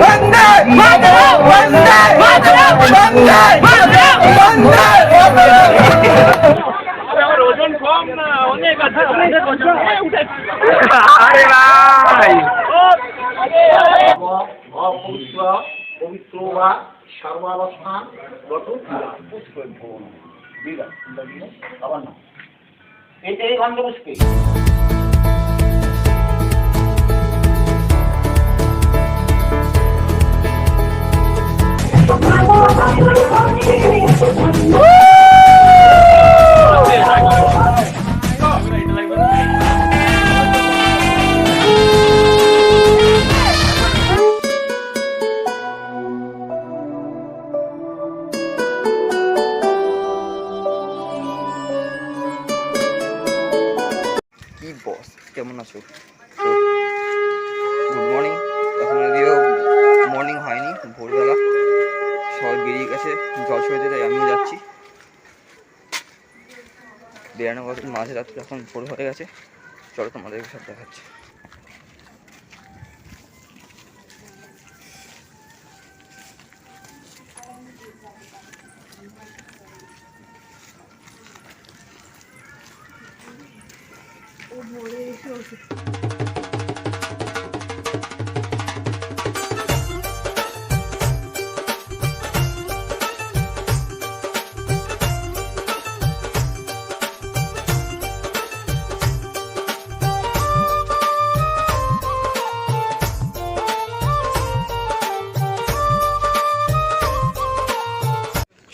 वंदे मातरम वंदे मातरम वंदे मातरम वंदे আমার ওজন কম না অনেক আছে অনেক ওজন আরে ভাই পবিত্র পবিত্র বা সর্বাবস্থান গঠন আবার না এই গন্ধপুষ্পে কি বস কেমন আছো? Good morning. এখন যদিও মর্নিং হয়নি, ভোরবেলা সবাই বেরিয়ে গেছে জল সইতে, তাই আমিও যাচ্ছি। বেড়ানো কথা মাঝে রাত্রে এখন ভোর হয়ে গেছে। চলো তোমাদেরকে সব দেখাচ্ছি।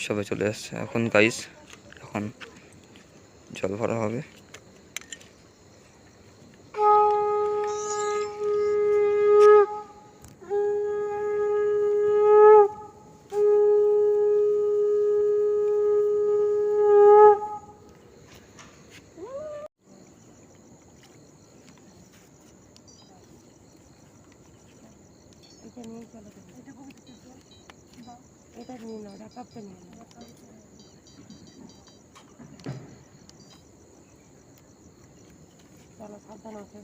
সবাই চলে আসছে এখন গাইস, এখন জল ভরা হবে। এটা নিয়ে নাও, কাপটা নিয়ে নাও। চলো সাবধান আছে।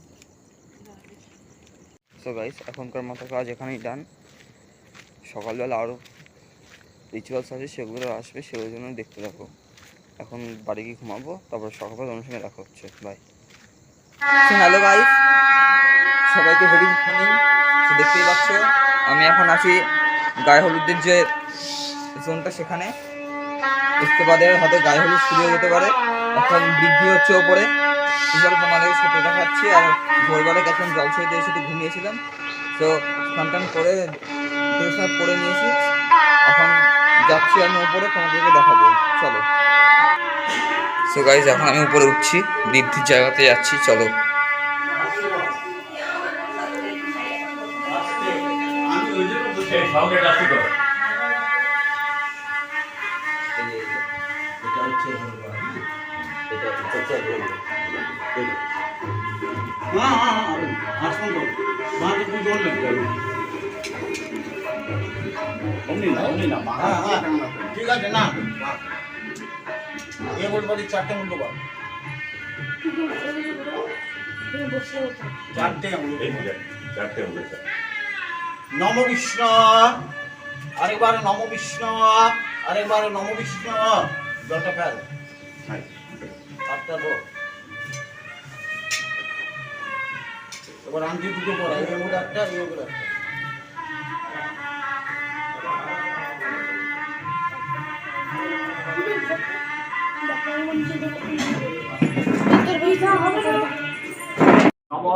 সো গাইস, এখনকার মতো কাজ এখানেই ডান। সকালবেলা আরও রিচুয়ালস আছে, সেগুলো আসবে, সেগুলোর জন্য দেখতে থাকো। এখন বাড়ি গিয়ে ঘুমাবো, তারপর সকালবেলা অন্য সঙ্গে দেখা হচ্ছে। বাই। হ্যালো গাইস, সবাইকে ভেরি গুড মর্নিং। দেখতেই পাচ্ছ আমি এখন আছি গায়ে হলুদের যে জোনটা, সেখানে ইস্তেফাদের হয়তো গায়ে হলুদ শুরু হয়ে যেতে পারে। এখন বৃদ্ধি হচ্ছে ওপরে, হিসাবে তোমাদের সাথে দেখাচ্ছি। আর ভোরবেলা এখন জল ছড়িতে এসে ঘুমিয়েছিলাম, তো স্নান করে ড্রেস পরে নিয়েছি। এখন যাচ্ছি আমি উপরে, তোমাদেরকে দেখাবো। চলো। সো গাইজ, এখন আমি উপরে উঠছি, বৃদ্ধির জায়গাতে যাচ্ছি। চলো। ঠিক আছে না এ বলবারি চারটে মূল্য পাবো, চারটে নম বিষ্ণু, আরেকবার নম বিষ্ণু, আরেকবার নম বিষ্ণু। জলটা ফেল এবার আন্টি দুটো পড়া, এই ওগুলো একটা, এই ওগুলো একটা। নম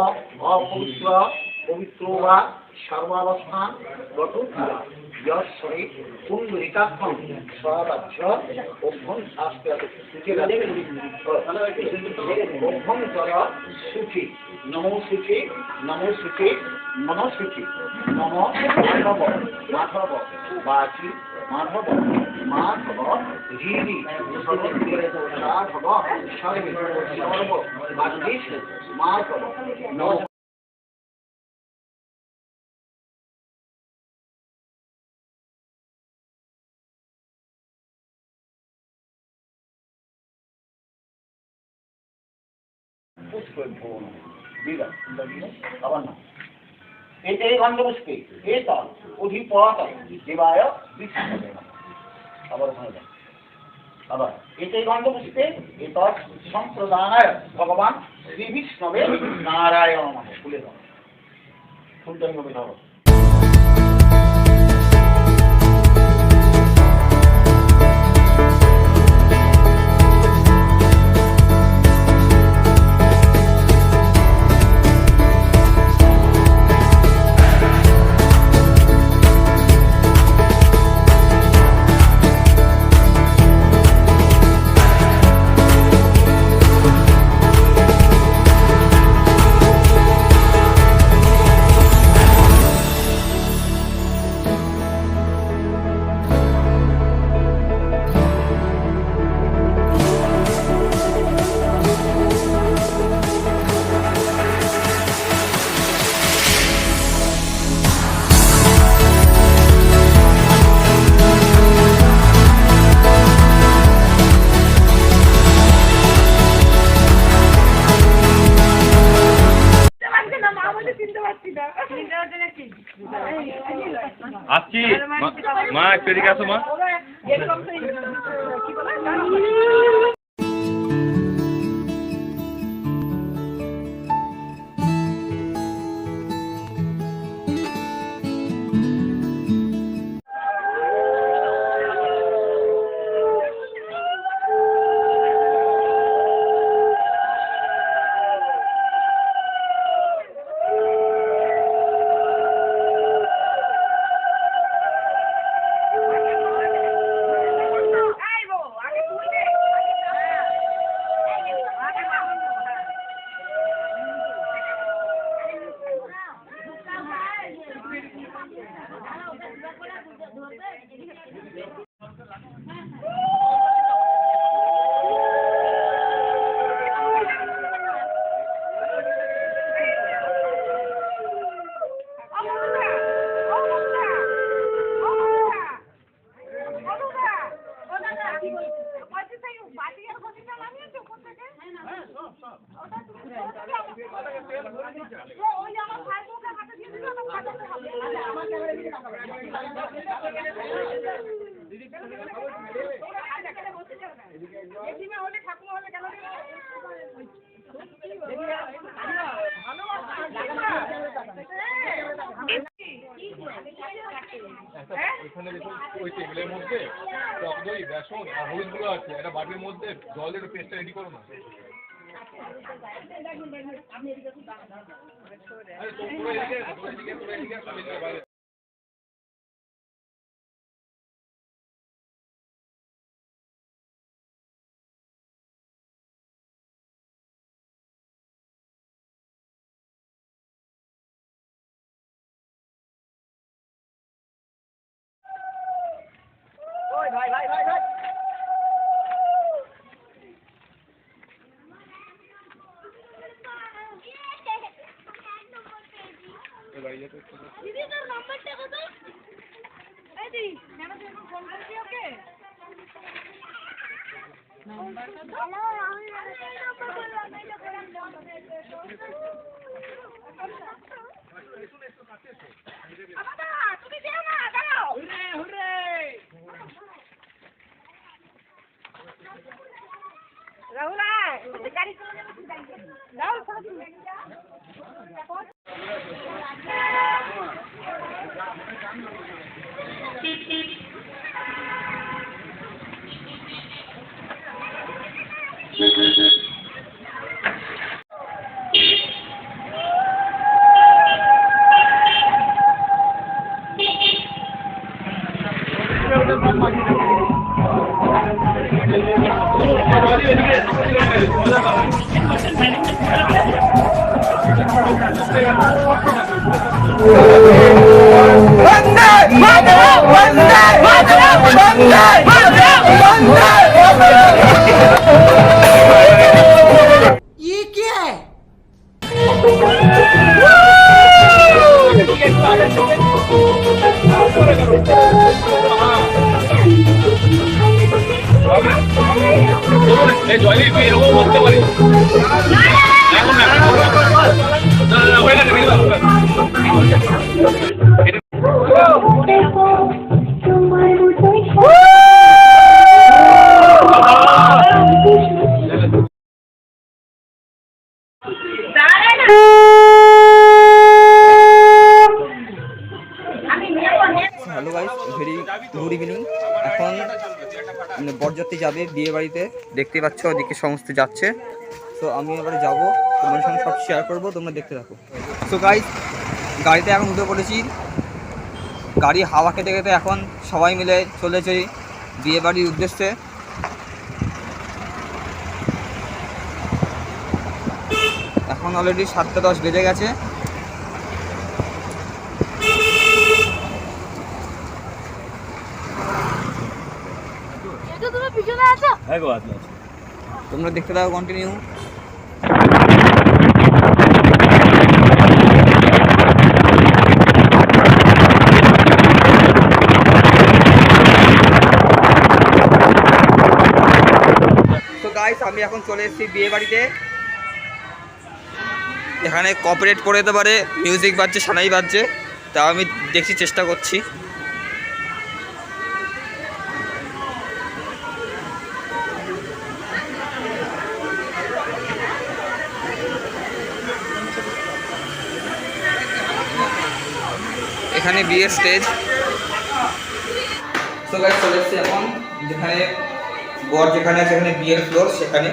অপবিত্র পবিত্র বা সর্বাবস্থান গঠন যশ্বরে পুণ্ডরিকাক্ষম স্বরাজ্য অভ্যং শাস্ত্র অভ্যন্তর সূচি নমো সূচি নমো সূচি নমো সূচি নম মাধব মাধব বাচি মাধব মাধব হীরি সাধব সর্বে সর্ব বাগীশ মাধব নম। পুষ্প ভবন বিরা আবার না এতে গন্ধপুষ্পে এতৎ অধিপত দেবায় বিষ্ণবে নমঃ। আবার ওখানে যান। আবার এতে গন্ধপুষ্পে এতৎ সম্প্রদানায় ভগবান শ্রী বিষ্ণবে নারায়ণ নমঃ। ফুলে দাও, ফুলটা এইভাবে ধরো। আসছি মা একটু এদিকে আসো মা। এখানে দেখুন ওই টেবিলের মধ্যে টক দই বেসন আর হলুদ গুঁড়ো আছে, একটা বাটির মধ্যে জলের পেস্টটা রেডি করো না। আরে তোমরা এদিকে বাইরে। দিদি তোর নাম্বারটা কত? এই দি কেন তুই এখন ফোন করবি ওকে? নাম্বারটা দাও। হ্যালো আমি এই নাম্বার বললাম এটা বললাম আমাদা তুমি যেও না দাও। হুরে হুরে রাহুল গাড়ি চলে যাবে রাহুল ये क्या है? জয়ী এরকম বলতে পারি এখন না হয়ে গেছে hello guys, very good evening. এখন বরযাত্রী যাবে বিয়ে বাড়িতে, দেখতে পাচ্ছ ওদিকে সমস্ত যাচ্ছে। তো আমি এবারে যাবো, তোমার সঙ্গে সব শেয়ার করবো, তোমরা দেখতে থাকো। তো গাইস, গাড়িতে এখন উঠে পড়েছি। গাড়ি হাওয়া খেতে খেতে এখন সবাই মিলে চলেছে বিয়ে বাড়ির উদ্দেশ্যে। এখন অলরেডি 7:10 বেজে গেছে। এটা তুমি পিছনে আছো? তোমরা দেখতে থাকো, কন্টিনিউ। তো গাইস, আমি এখন চলে এসেছি বিয়ে বাড়িতে। এখানে কপারেট করে দিতে পারে, মিউজিক বাজছে, সানাই বাজছে, তা আমি দেখছি, চেষ্টা করছি। এখানে বিয়ের স্টেজ। তো গাইস, চলে এসেছি এখন যেখানে বর যেখানে আছে, সেখানে বিয়ের ফ্লোর, সেখানে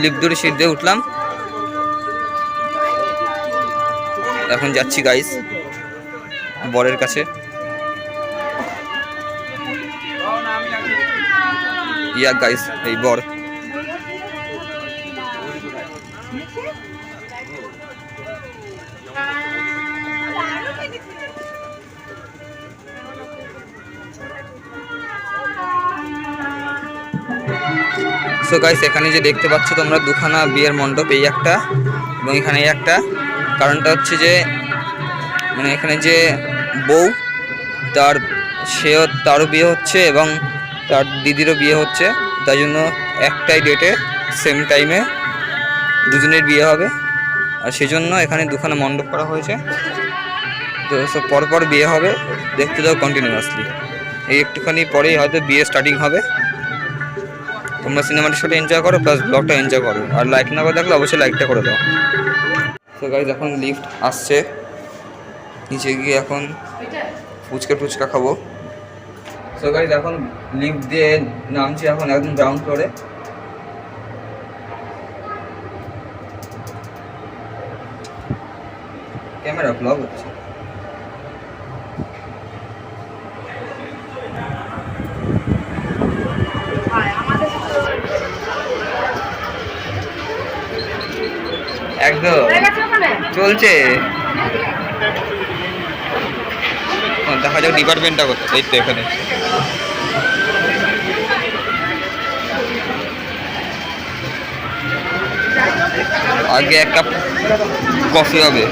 লিফট ধরে সিঁড়ি দিয়ে উঠলাম। এখন যাচ্ছি গাইস বরের কাছে। ইয়া গাইস, এই বর। সো গাইস, এখানে যে দেখতে পাচ্ছ তোমরা দুখানা বিয়ের মণ্ডপ, এই একটা এবং এখানে এই একটা। কারণটা হচ্ছে যে মানে এখানে যে বউ, তারও বিয়ে হচ্ছে এবং তার দিদিরও বিয়ে হচ্ছে, তাই জন্য একটাই ডেটে সেম টাইমে দুজনের বিয়ে হবে, আর সেজন্য এখানে দুখানা মণ্ডপ করা হয়েছে। তো সব পরপর বিয়ে হবে, দেখতে দাও কন্টিনিউয়াসলি। এই একটুখানি পরেই হয়তো বিয়ে স্টার্টিং হবে। তোমরা সিনেমাটির সাথে এনজয় করো, প্লাস ব্লগটা এনজয় করো, আর লাইক না করে থাকলে অবশ্যই লাইকটা করে দাও। তো গাইস, এখন লিফট আসছে, নিচে গিয়ে এখন ফুচকা খাবো। তো গাইস, এখন লিফট দিয়ে নামছি, এখন একদম গ্রাউন্ড ফ্লোরে। ক্যামেরা ব্লগ হচ্ছে। একদম চলছে, দেখা যাক ডিপার্টমেন্টটা করতে। এই তো এখানে আগে এক কাপ কফি হবে।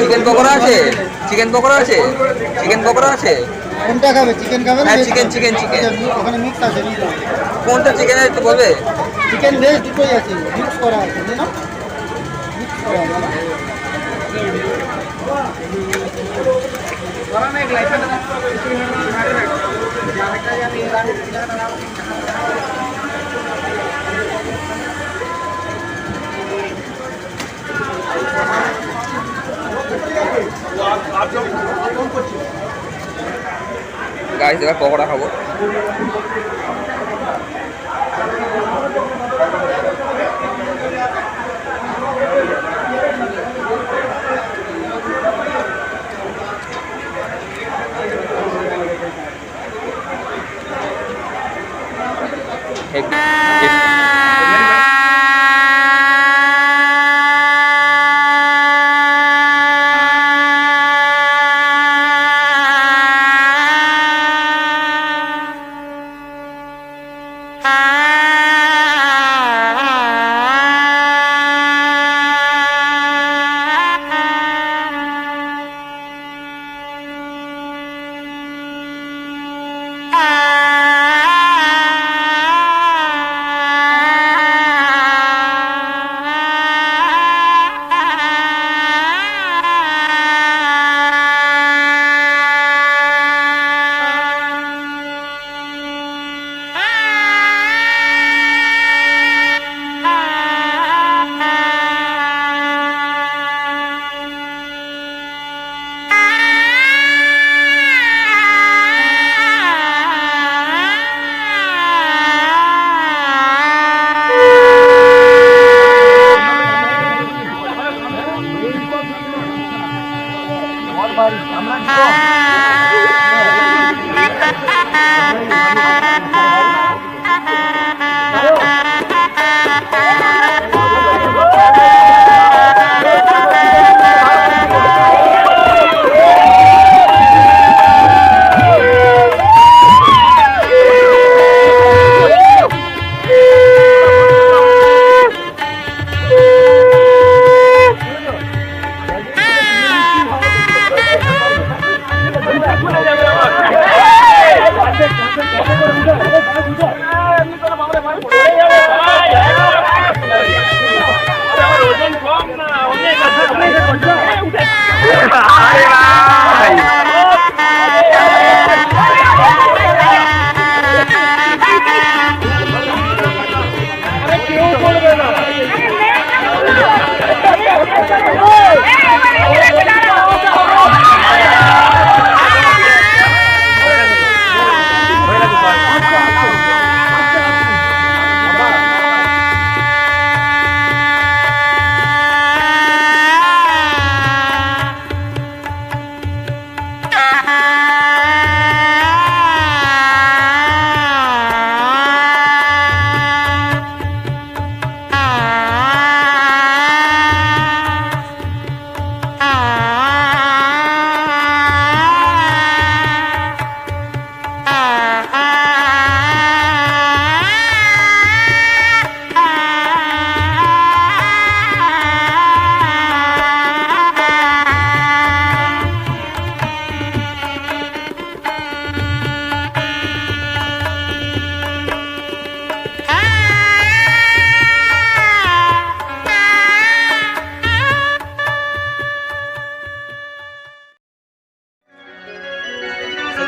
চিকেন পকোড়া আছে, চিকেন পকোড়া আছে, চিকেন পকোড়া আছে। কোনটা খাবে? চিকেন খাবে? হ্যাঁ, চিকেন চিকেন চিকেন। ওখানে মিক্স আছে। কোনটা চিকেন আছে একটু বলবে? চিকেন ভেজ দুটোই আছে, মিক্স করা আছে, না মিক্স করা আছে। গাইস, এবার পকোড়া খাবো।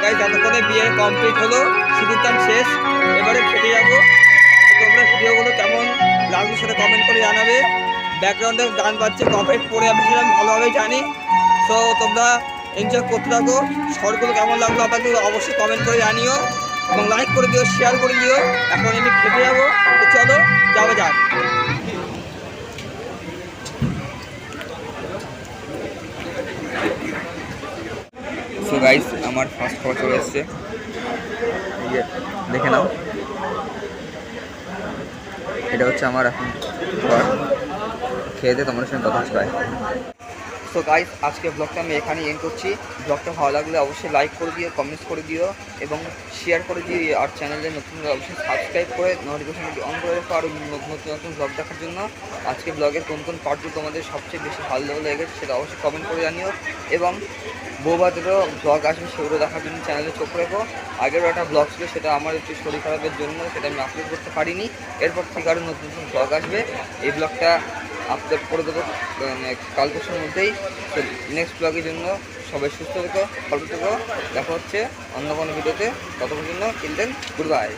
গাইস এতক্ষণে বিয়ে কমপ্লিট হলো, সিঁদুরদান শেষ, এবারে খেতে যাবো। তো তোমরা ভিডিওগুলো কেমন লাগলো সেটা কমেন্ট করে জানাবে। ব্যাকগ্রাউন্ডে গান বাজছে, কমেন্ট পড়ে যাবে সেটা আমি ভালোভাবেই জানি। তো তোমরা এনজয় করতে থাকো। শর্টগুলো কেমন লাগলো আপনাকে অবশ্যই কমেন্ট করে জানিও এবং লাইক করে দিও, শেয়ার করে দিও। এখন আমি খেতে যাবো, তো চলো যাওয়া যাক। সো গাইস আমার ফার্স্ট খাবার চলে এসছে, দেখে নাও। এটা হচ্ছে আমার এখন খাবার, খেয়ে দিয়ে তোমাদের সঙ্গে কথা হচ্ছে। বাই। সো গাইস আজকে ব্লগটা আমি এখানেই এন্ড করছি। ব্লগটা ভালো লাগলে অবশ্যই লাইক করে দিও, কমেন্টস করে দিও এবং শেয়ার করে দিও। আর চ্যানেলে নতুন অবশ্যই সাবস্ক্রাইব করে নোটিফিকেশনটি অন করে রাখো আরও নতুন ব্লগ দেখার জন্য। আজকে ব্লগের কোন কোন পার্টগুলো তোমাদের সবচেয়ে বেশি ভালো লেগেছে সেটা অবশ্যই কমেন্ট করে জানিও এবং বৌবাদেরও ব্লগ আসবে সেগুলো দেখার জন্য চ্যানেলে চোখ রেখো। আগেরও একটা ব্লগ ছিল, সেটা আমার একটু শরীর খারাপের জন্য সেটা আমি আপলোড করতে পারিনি। এরপর থেকে আরও নতুন নতুন ব্লগ আসবে, এই ব্লগটা আপলোড করে দেবো কাল পরশুর মধ্যেই। তো নেক্সট ব্লগের জন্য সবাই সুস্থ থেকো, ভালো থেকো। দেখা হচ্ছে অন্য কোনো ভিডিওতে, ততক্ষণ জন্য টিল দেন গুড বাই।